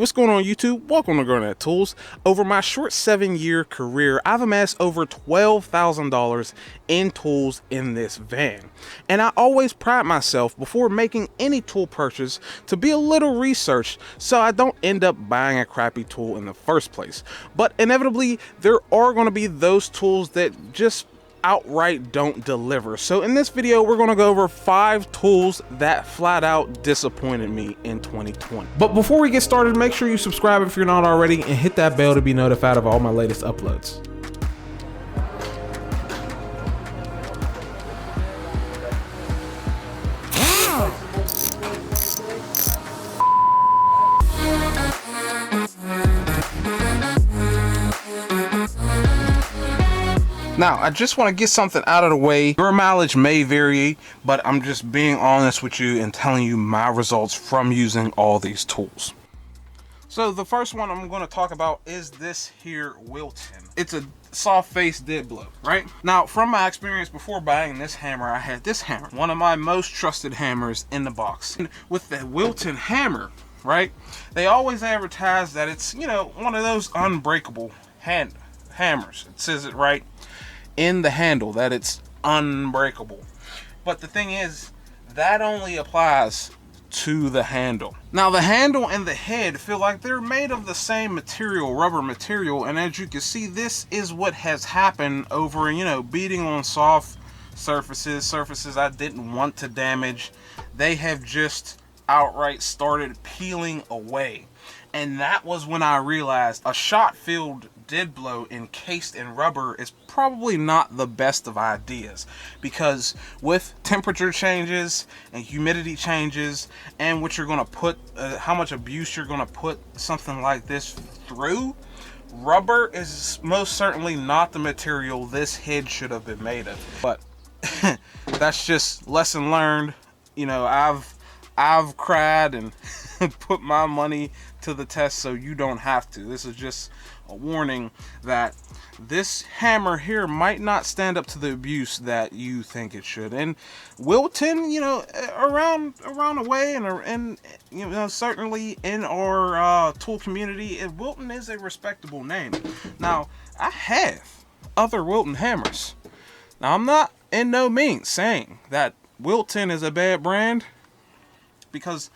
What's going on YouTube? Welcome to Garnett-Tools. Over my short 7-year career, I've amassed over $12,000 in tools in this van. And I always pride myself before making any tool purchase to be a little researched so I don't end up buying a crappy tool in the first place. But inevitably, there are going to be those tools that just outright don't deliver. So in this video, we're going to go over 5 tools that flat out disappointed me in 2020. But before we get started, make sure you subscribe if you're not already and hit that bell to be notified of all my latest uploads. Now, I just want to get something out of the way. Your mileage may vary, but I'm just being honest with you and telling you my results from using all these tools. So the first one I'm going to talk about is this here Wilton. It's a soft face dead blow, right? Now, from my experience before buying this hammer, I had this hammer, one of my most trusted hammers in the box. And with the Wilton hammer, right, they always advertise that it's, you know, one of those unbreakable hammers. It says it right in the handle that it's unbreakable. But the thing is, that only applies to the handle. Now, the handle and the head feel like they're made of the same material, rubber material, and as you can see, this is what has happened over, you know, beating on soft surfaces I didn't want to damage. They have just outright started peeling away. And that was when I realized a shot-filled dead blow encased in rubber is probably not the best of ideas, because with temperature changes and humidity changes and what you're going to put, how much abuse you're going to put something like this through, rubber is most certainly not the material this head should have been made of. But that's just lesson learned. You know, I've cried and put my money to the test, so you don't have to. This is just a warning that this hammer here might not stand up to the abuse that you think it should. And Wilton, you know, around the way and you know, certainly in our tool community, Wilton is a respectable name. Now, I have other Wilton hammers. Now, I'm not in no means saying that Wilton is a bad brand, because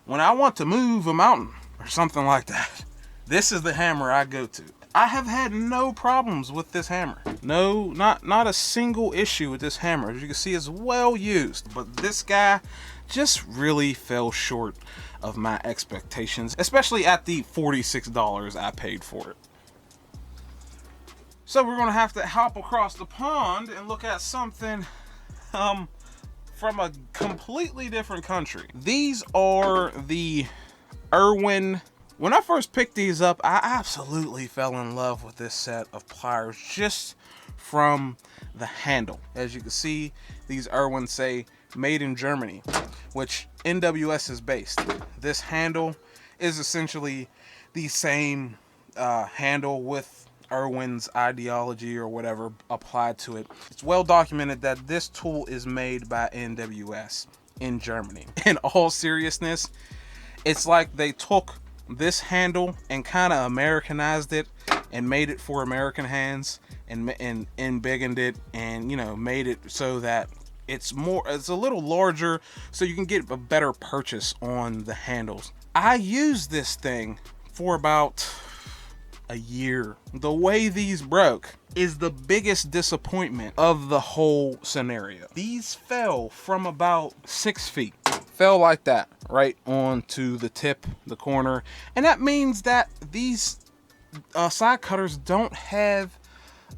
when I want to move a mountain or something like that, this is the hammer I go to. I have had no problems with this hammer. No, not a single issue with this hammer. As you can see, it's well used, but this guy just really fell short of my expectations, especially at the $46 I paid for it. So we're gonna have to hop across the pond and look at something from a completely different country. These are the Irwin. When I first picked these up, I absolutely fell in love with this set of pliers just from the handle. As you can see, these Irwin say made in Germany, which NWS is based. This handle is essentially the same handle with Irwin's ideology or whatever applied to it. It's well documented that this tool is made by NWS in Germany. In all seriousness, it's like they took this handle and kind of Americanized it and made it for American hands and embiggened it, and, you know, made it so that it's a little larger so you can get a better purchase on the handles. I used this thing for about a year. The way these broke is the biggest disappointment of the whole scenario. These fell from about 6 feet. Fell like that, right onto the tip, the corner. And that means that these side cutters don't have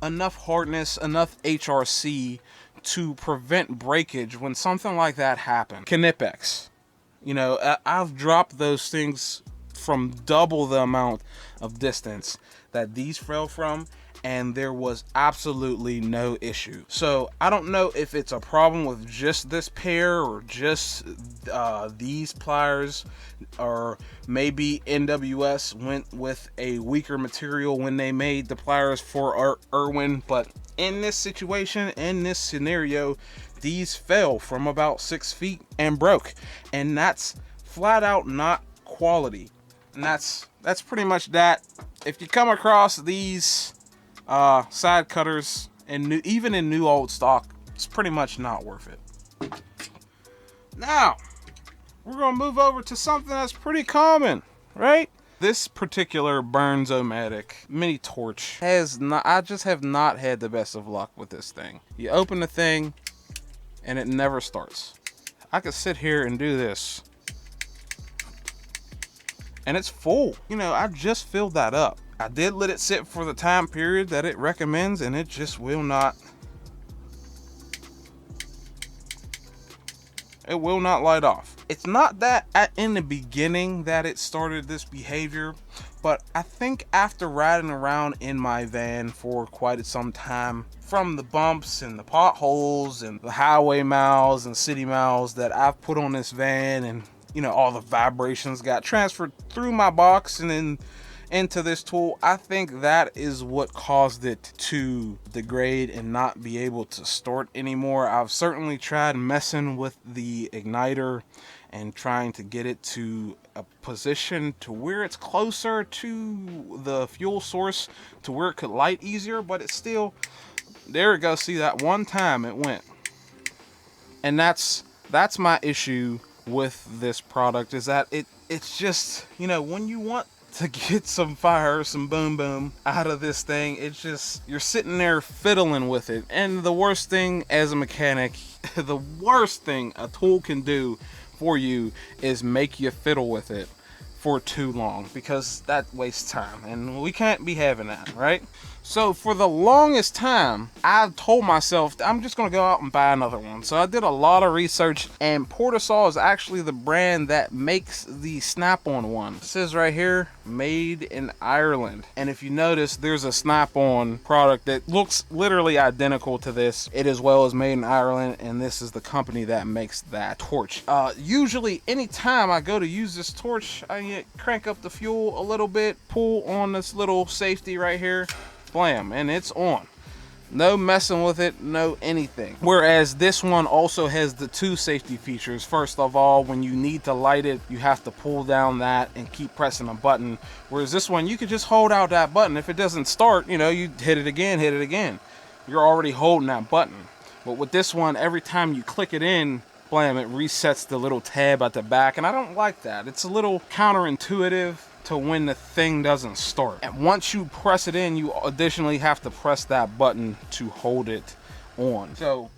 enough hardness, enough HRC to prevent breakage when something like that happens. KNIPEX. You know, I've dropped those things from double the amount of distance that these fell from, and there was absolutely no issue. So I don't know if it's a problem with just this pair or just these pliers, or maybe NWS went with a weaker material when they made the pliers for Irwin. But in this situation, in this scenario, these fell from about 6 feet and broke, and that's flat out not quality. And that's pretty much that. If you come across these side cutters and even in new old stock, it's pretty much not worth it. Now we're gonna move over to something that's pretty common, right? This particular Burnsomatic mini torch I just have not had the best of luck with this thing. You open the thing and it never starts. I could sit here and do this and it's full. You know, I just filled that up. I did let it sit for the time period that it recommends, and it just will not. It will not light off. It's not that in the beginning that it started this behavior, but I think after riding around in my van for quite some time, from the bumps and the potholes and the highway miles and city miles that I've put on this van, and you know, all the vibrations got transferred through my box and then into this tool, I think that is what caused it to degrade and not be able to start anymore. I've certainly tried messing with the igniter and trying to get it to a position to where it's closer to the fuel source to where it could light easier, but it's still, there we go. See, that one time it went. And that's my issue with this product, is that it's just, you know, when you want to get some fire, some boom boom out of this thing, it's just, you're sitting there fiddling with it. And the worst thing as a mechanic, the worst thing a tool can do for you is make you fiddle with it for too long, because that wastes time and we can't be having that, right? So for the longest time, I told myself I'm just gonna go out and buy another one. So I did a lot of research, and Portasol is actually the brand that makes the snap-on one. It says right here, made in Ireland. And if you notice, there's a snap-on product that looks literally identical to this. It as well is made in Ireland, and this is the company that makes that torch. Usually anytime I go to use this torch, I crank up the fuel a little bit, pull on this little safety right here, blam, and it's on. No messing with it, no anything. Whereas this one also has the two safety features. First of all, when you need to light it, you have to pull down that and keep pressing a button. Whereas this one, you could just hold out that button. If it doesn't start, you know, you hit it again, hit it again. You're already holding that button. But with this one, every time you click it in, blam, it resets the little tab at the back, and I don't like that. It's a little counterintuitive to when the thing doesn't start. And once you press it in, you additionally have to press that button to hold it on. So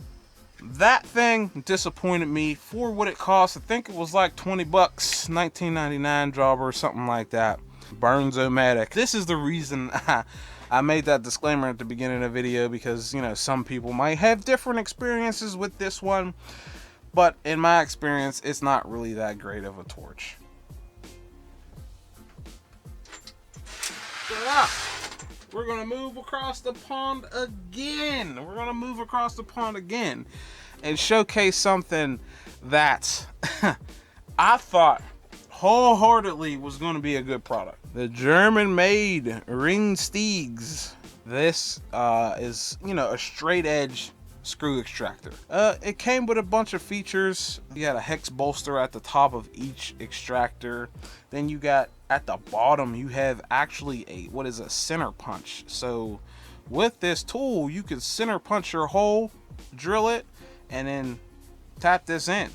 that thing disappointed me for what it cost. I think it was like 20 bucks, 19.99 jobber or something like that. Burnsomatic. This is the reason I made that disclaimer at the beginning of the video, because, you know, some people might have different experiences with this one, but in my experience, it's not really that great of a torch. We're gonna move across the pond again. We're gonna move across the pond again and showcase something that I thought wholeheartedly was gonna be a good product. The German-made RENNSTEIGs. This is, you know, a straight edge screw extractor. It came with a bunch of features. You got a hex bolster at the top of each extractor. Then you got at the bottom, you have actually a center punch. So with this tool, you can center punch your hole, drill it, and then tap this in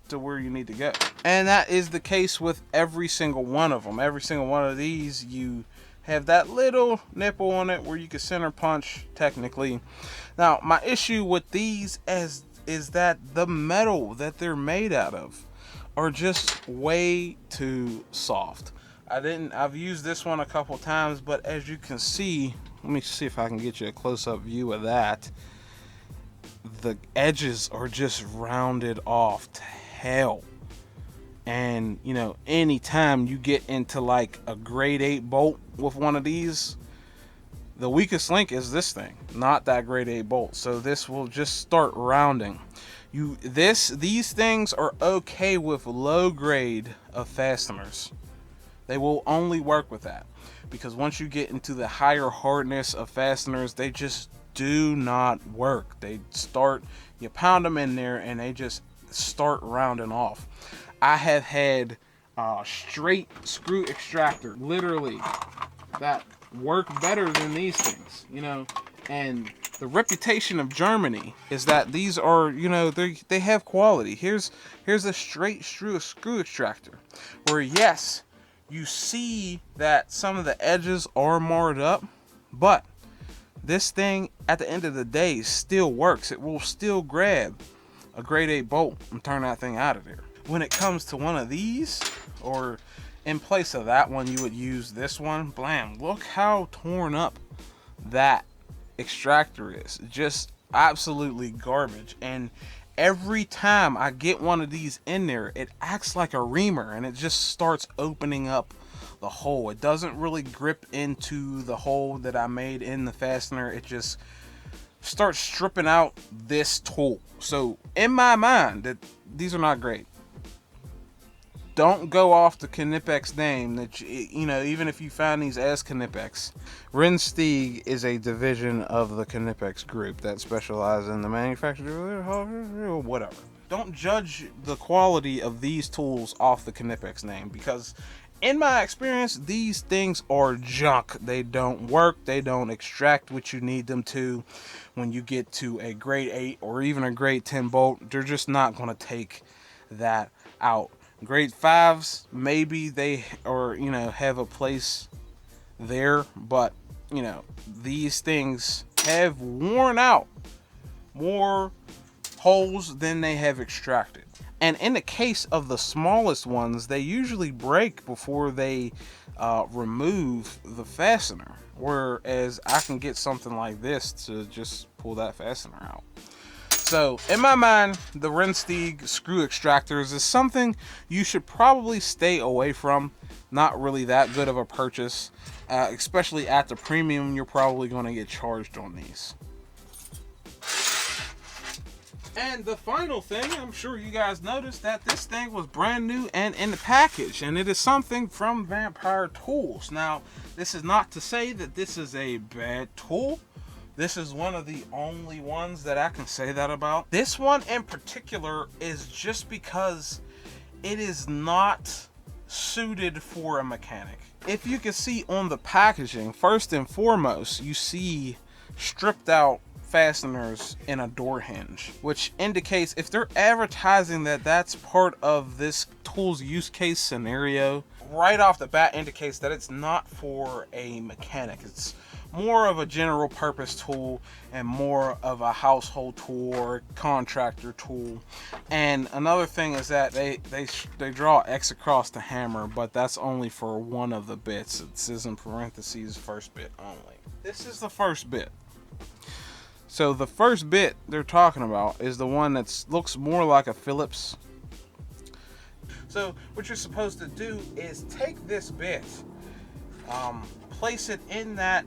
to where you need to go. And that is the case with every single one of them. Every single one of these, you have that little nipple on it where you can center punch technically. Now, my issue with these is that the metal that they're made out of are just way too soft. I've used this one a couple times, but as you can see, let me see if I can get you a close-up view of that. The edges are just rounded off to hell. And, you know, anytime you get into like a grade 8 bolt with one of these, the weakest link is this thing, not that grade 8 bolt. So this will just start rounding. These things are okay with low grade of fasteners. They will only work with that, because once you get into the higher hardness of fasteners, they just do not work. You pound them in there and they just start rounding off. I have had straight screw extractor, literally, that work better than these things, you know. And the reputation of Germany is that these are, you know, they have quality. Here's a straight screw extractor, where yes, you see that some of the edges are marred up, but this thing at the end of the day still works. It will still grab a grade 8 bolt and turn that thing out of there. When it comes to one of these, or in place of that one, you would use this one. Blam! Look how torn up that extractor is. Just absolutely garbage. And every time I get one of these in there, it acts like a reamer, and it just starts opening up the hole. It doesn't really grip into the hole that I made in the fastener. It just starts stripping out this tool. So in my mind, that these are not great. Don't go off the KNIPEX name. That you know, even if you found these as KNIPEX, RENNSTEIG is a division of the KNIPEX group that specializes in the manufacture or whatever. Don't judge the quality of these tools off the KNIPEX name, because in my experience, these things are junk. They don't work. They don't extract what you need them to. When you get to a grade 8 or even a grade 10 bolt, they're just not going to take that out. Grade 5s, maybe they, or you know, have a place there, but you know, these things have worn out more holes than they have extracted. And in the case of the smallest ones, they usually break before they remove the fastener, whereas I can get something like this to just pull that fastener out. So in my mind, the RENNSTEIG screw extractors is something you should probably stay away from. Not really that good of a purchase, especially at the premium you're probably going to get charged on these. And the final thing, I'm sure you guys noticed that this thing was brand new and in the package, and it is something from Vampire Tools. Now, this is not to say that this is a bad tool. This is one of the only ones that I can say that about. This one in particular is just because it is not suited for a mechanic. If you can see on the packaging, first and foremost, you see stripped out fasteners in a door hinge, which indicates, if they're advertising that that's part of this tool's use case scenario, right off the bat indicates that it's not for a mechanic. It's more of a general purpose tool and more of a household tool or contractor tool. And another thing is that they draw X across the hammer, but that's only for one of the bits. It says in parentheses first bit only. This is the first bit. So the first bit they're talking about is the one that looks more like a Phillips. So what you're supposed to do is take this bit, place it in that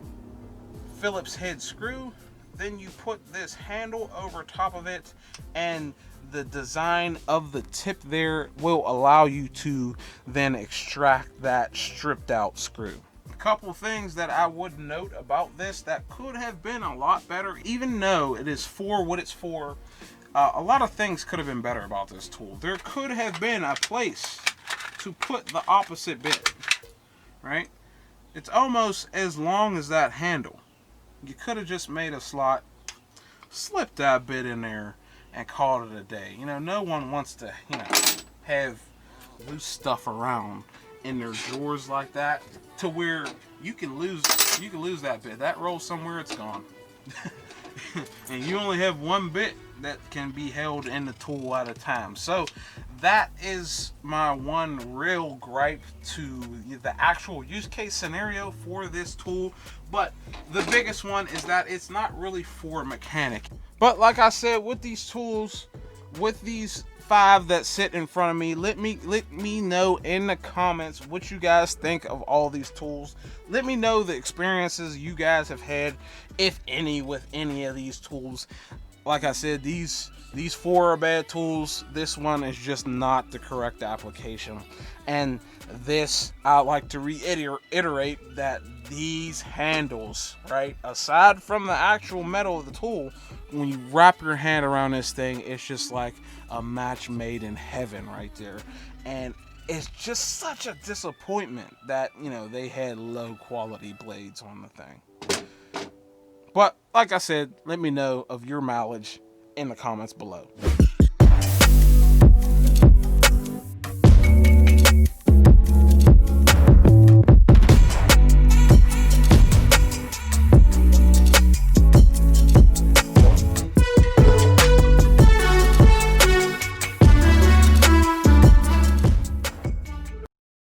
Phillips head screw, then you put this handle over top of it, and the design of the tip there will allow you to then extract that stripped out screw. A couple things that I would note about this that could have been a lot better, even though it is for what it's for. A lot of things could have been better about this tool. There could have been a place to put the opposite bit, right? It's almost as long as that handle. You could have just made a slot, slipped that bit in there, and called it a day. You know, no one wants to, you know, have loose stuff around in their drawers like that, to where you can lose that bit. That rolls somewhere, it's gone. And you only have one bit that can be held in the tool at a time. So that is my one real gripe to the actual use case scenario for this tool. But the biggest one is that it's not really for a mechanic. But like I said, with these tools, with these 5 that sit in front of me, let me know in the comments what you guys think of all these tools. Let me know the experiences you guys have had, if any, with any of these tools. Like I said, these 4 are bad tools. This one is just not the correct application. And this, I like to reiterate that these handles, right, aside from the actual metal of the tool, when you wrap your hand around this thing, it's just like a match made in heaven right there. And it's just such a disappointment that, you know, they had low quality blades on the thing. But like I said, let me know of your mileage in the comments below.